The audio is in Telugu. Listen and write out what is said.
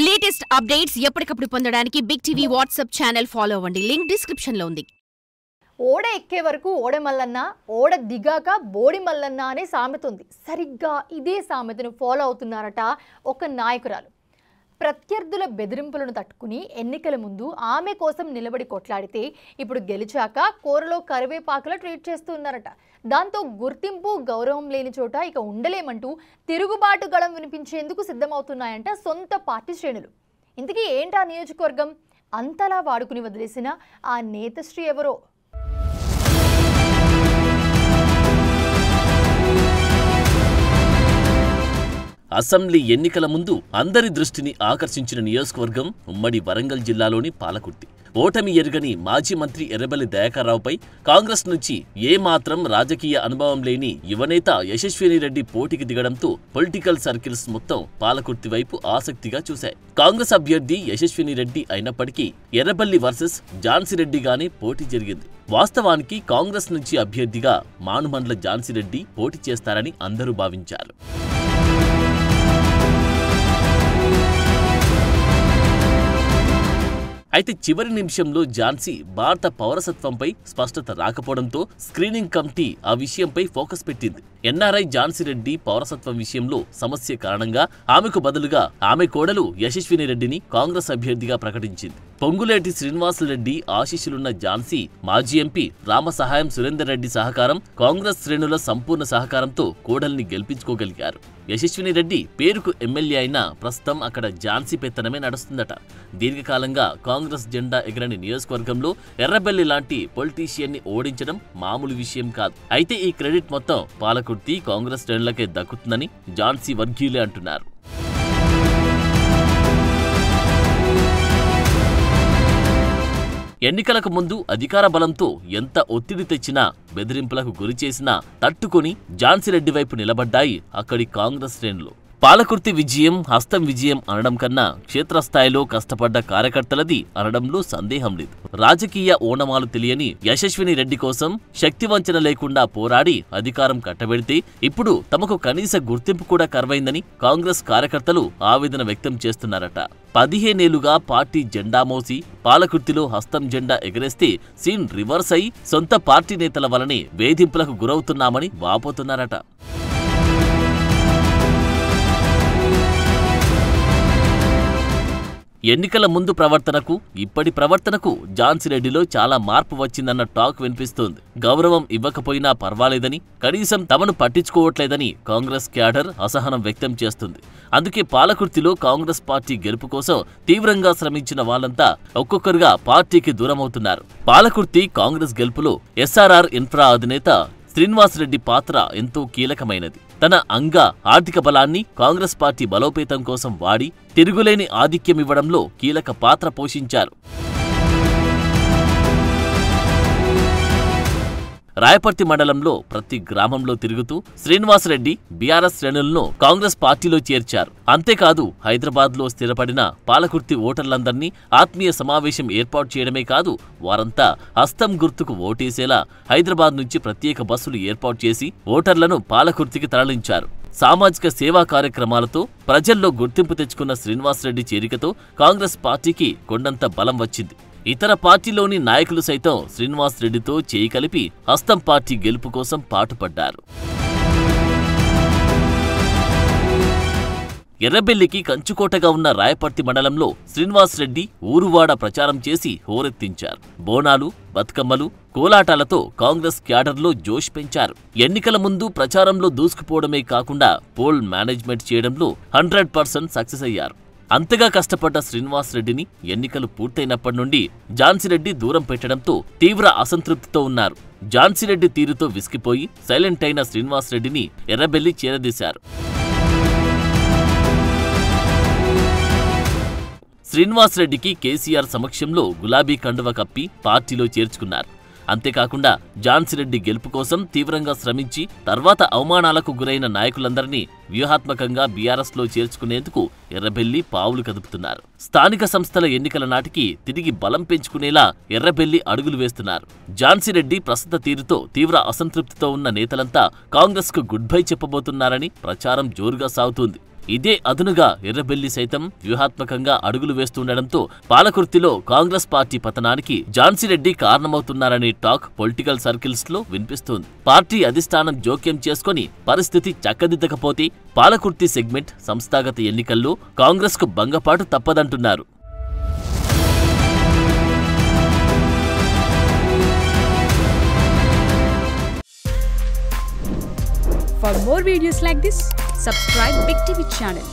లేటెస్ట్ అప్డేట్స్ ఎప్పటికప్పుడు పొందడానికి big TV WhatsApp channel follow అవ్వండి. లింక్ డిస్క్రిప్షన్ లో ఉంది. ఓడ ఎక్కే వరకు ఓడ మల్లన్న, ఓడ దిగాక బోడి మల్లన్న అనే సామెత ఉంది. సరిగ్గా ఇదే సామెతను ఫాలో అవుతున్నారట ఒక నాయకురాలు. ప్రత్యర్థుల బెదిరింపులను తట్టుకుని ఎన్నికల ముందు ఆమె కోసం నిలబడి కొట్లాడితే ఇప్పుడు గెలిచాక కూరలో కరివేపాకులా ట్రీట్ చేస్తున్నారట. దాంతో గుర్తింపు గౌరవం లేని చోట ఇక ఉండలేమంటూ తిరుగుబాటు గళం వినిపించేందుకు సిద్ధమవుతున్నాయంట సొంత పార్టీ శ్రేణులు. ఇంతకీ ఏంటా నియోజకవర్గం? అంతలా వాడుకుని వదిలేసిన ఆ నేతశ్రీ ఎవరో? అసెంబ్లీ ఎన్నికల ముందు అందరి దృష్టిని ఆకర్షించిన నియోజకవర్గం ఉమ్మడి వరంగల్ జిల్లాలోని పాలకుర్తి. ఓటమి ఎరుగని మాజీ మంత్రి ఎర్రబెల్లి దయాకర్రావుపై కాంగ్రెస్ నుంచి ఏమాత్రం రాజకీయ అనుభవం లేని యువనేత యశస్విని రెడ్డి పోటీకి దిగడంతో పొలిటికల్ సర్కిల్స్ మొత్తం పాలకుర్తి వైపు ఆసక్తిగా చూశాయి. కాంగ్రెస్ అభ్యర్థి యశస్విని రెడ్డి అయినప్పటికీ ఎర్రబెల్లి వర్సెస్ ఝాన్సీరెడ్డిగానే పోటీ జరిగింది. వాస్తవానికి కాంగ్రెస్ నుంచి అభ్యర్థిగా మానుమండ్ల ఝాన్సీరెడ్డి పోటీ చేస్తారని అందరూ భావించారు. అయితే చివరి నిమిషంలో ఝాన్సీ భారత పౌరసత్వంపై స్పష్టత రాకపోవడంతో స్క్రీనింగ్ కమిటీ ఆ విషయంపై ఫోకస్ పెట్టింది. ఎన్ఆర్ఐ ఝాన్సీరెడ్డి పౌరసత్వం విషయంలో సమస్య కారణంగా ఆమెకు బదులుగా ఆమె కోడలు యశస్విని రెడ్డిని కాంగ్రెస్ అభ్యర్థిగా ప్రకటించింది. పొంగులేటి శ్రీనివాసరెడ్డి ఆశీస్సులున్న ఝాన్సీ మాజీ ఎంపీ రామసహాయం సురేందర్ రెడ్డి సహకారం, కాంగ్రెస్ శ్రేణుల సంపూర్ణ సహకారంతో కోడల్ని గెలిపించుకోగలిగారు. యశస్విని రెడ్డి పేరుకు ఎమ్మెల్యే అయినా ప్రస్తుతం అక్కడ ఝాన్సీ పెత్తనమే నడుస్తుందట. దీర్ఘకాలంగా కాంగ్రెస్ జెండా ఎగరని నియోజకవర్గంలో ఎర్రబెల్లి లాంటి పొలిటీషియన్ని ఓడించడం మామూలు విషయం కాదు. అయితే ఈ క్రెడిట్ మొత్తం పాలకుర్తి కాంగ్రెస్ శ్రేణులకే దక్కుతుందని ఝాన్సీ వర్గీయులే అంటున్నారు. ఎన్నికలకు ముందు అధికార బలంతో ఎంత ఒత్తిడి తెచ్చినా, బెదిరింపులకు గురిచేసినా తట్టుకుని ఝాన్సీరెడ్డి వైపు నిలబడ్డాయి అక్కడి కాంగ్రెస్ శ్రేణులు. పాలకుర్తి విజయం హస్తం విజయం అనడం కన్నా క్షేత్రస్థాయిలో కష్టపడ్డ కార్యకర్తలది అనడంలో సందేహం లేదు. రాజకీయ ఓనమాలు తెలియని యశస్విని రెడ్డి కోసం శక్తివంచన లేకుండా పోరాడి అధికారం కట్టబెడితే ఇప్పుడు తమకు కనీస గుర్తింపు కూడా కరువైందని కాంగ్రెస్ కార్యకర్తలు ఆవేదన వ్యక్తం చేస్తున్నారట. 15 ఏళ్లుగా పార్టీ జెండా మోసి పాలకుర్తిలో హస్తం జెండా ఎగరేస్తే సీన్ రివర్స్ అయి సొంత పార్టీ నేతల వలనే వేధింపులకు గురవుతున్నామని వాపోతున్నారట. ఎన్నికల ముందు ప్రవర్తనకు ఇప్పటి ప్రవర్తనకు ఝాన్సీరెడ్డిలో చాలా మార్పు వచ్చిందన్న టాక్ వినిపిస్తోంది. గౌరవం ఇవ్వకపోయినా పర్వాలేదని, కనీసం తమను పట్టించుకోవట్లేదని కాంగ్రెస్ క్యాడర్ అసహనం వ్యక్తం చేస్తుంది. అందుకే పాలకుర్తిలో కాంగ్రెస్ పార్టీ గెలుపు కోసం తీవ్రంగా శ్రమించిన వాళ్ళంతా ఒక్కొక్కరుగా పార్టీకి దూరమవుతున్నారు. పాలకుర్తి కాంగ్రెస్ గెలుపులో ఎస్ఆర్ఆర్ ఇన్ఫ్రా అధినేత శ్రీనివాసరెడ్డి పాత్ర ఎంతో కీలకమైనది. తన ఆర్థిక బలాన్ని కాంగ్రెస్ పార్టీ బలోపేతం కోసం వాడి తిరుగులేని ఆధిక్యమివ్వడంలో కీలక పాత్ర పోషించారు. రాయపర్తి మండలంలో ప్రతి గ్రామంలో తిరుగుతూ శ్రీనివాసరెడ్డి బీఆర్ఎస్ శ్రేణులను కాంగ్రెస్ పార్టీలో చేర్చారు. అంతేకాదు హైదరాబాద్లో స్థిరపడిన పాలకుర్తి ఓటర్లందరినీ ఆత్మీయ సమావేశం ఏర్పాటు చేయడమే కాదు, వారంతా హస్తం గుర్తుకు ఓటేసేలా హైదరాబాద్ నుంచి ప్రత్యేక బస్సులు ఏర్పాటు చేసి ఓటర్లను పాలకుర్తికి తరలించారు. సామాజిక సేవా కార్యక్రమాలతో ప్రజల్లో గుర్తింపు తెచ్చుకున్న శ్రీనివాసరెడ్డి చేరికతో కాంగ్రెస్ పార్టీకి కొండంత బలం వచ్చింది. ఇతర పార్టీలోని నాయకులు సైతం శ్రీనివాసరెడ్డితో చేయి కలిపి హస్తం పార్టీ గెలుపు కోసం పాటుపడ్డారు. ఎర్రబెల్లికి కంచుకోటగా ఉన్న రాయపర్తి మండలంలో శ్రీనివాసరెడ్డి ఊరువాడ ప్రచారం చేసి హోరెత్తించారు. బోనాలు, బతుకమ్మలు, కోలాటాలతో కాంగ్రెస్ క్యాడర్లో జోష్ పెంచారు. ఎన్నికల ముందు ప్రచారంలో దూసుకుపోవడమే కాకుండా పోల్ మేనేజ్మెంట్ చేయడంలో 100% సక్సెస్ అయ్యారు. అంతగా కష్టపడ్డ శ్రీనివాసరెడ్డిని ఎన్నికలు పూర్తయినప్పటి నుండి ఝాన్సీరెడ్డి దూరం పెట్టడంతో తీవ్ర అసంతృప్తితో ఉన్నారు. ఝాన్సీరెడ్డి తీరుతో విసిగిపోయి సైలెంట్ అయిన శ్రీనివాసరెడ్డిని ఎర్రబెల్లి చేరదీశారు. శ్రీనివాసరెడ్డికి కేసీఆర్ సమక్షంలో గులాబీ కండువ కప్పి పార్టీలో చేర్చుకున్నారు. అంతేకాకుండా ఝాన్సీరెడ్డి గెలుపు కోసం తీవ్రంగా శ్రమించి తర్వాత అవమానాలకు గురైన నాయకులందరినీ వ్యూహాత్మకంగా బీఆర్ఎస్లో చేర్చుకునేందుకు ఎర్రబెల్లి పావులు కదుపుతున్నారు. స్థానిక సంస్థల ఎన్నికల నాటికి తిరిగి బలం పెంచుకునేలా ఎర్రబెల్లి అడుగులు వేస్తున్నారు. ఝాన్సీరెడ్డి ప్రస్తుత తీరుతో తీవ్ర అసంతృప్తితో ఉన్న నేతలంతా కాంగ్రెస్కు గుడ్ బై చెప్పబోతున్నారని ప్రచారం జోరుగా సాగుతోంది. ఇదే అదునుగా ఎర్రబెల్లి సైతం వ్యూహాత్మకంగా అడుగులు వేస్తుండటంతో పాలకుర్తిలో కాంగ్రెస్ పార్టీ పతనానికి ఝాన్సీ రెడ్డి కారణమవుతున్నారనే టాక్ పొలిటికల్ సర్కిల్స్ లో వినిపిస్తోంది. పార్టీ అధిష్టానం జోక్యం చేసుకుని పరిస్థితి చక్కదిద్దకపోతే పాలకుర్తి సెగ్మెంట్ సంస్థాగత ఎన్నికల్లో కాంగ్రెస్ కు భంగపాటు తప్పదంటున్నారు. For more videos like this, subscribe Big TV channel.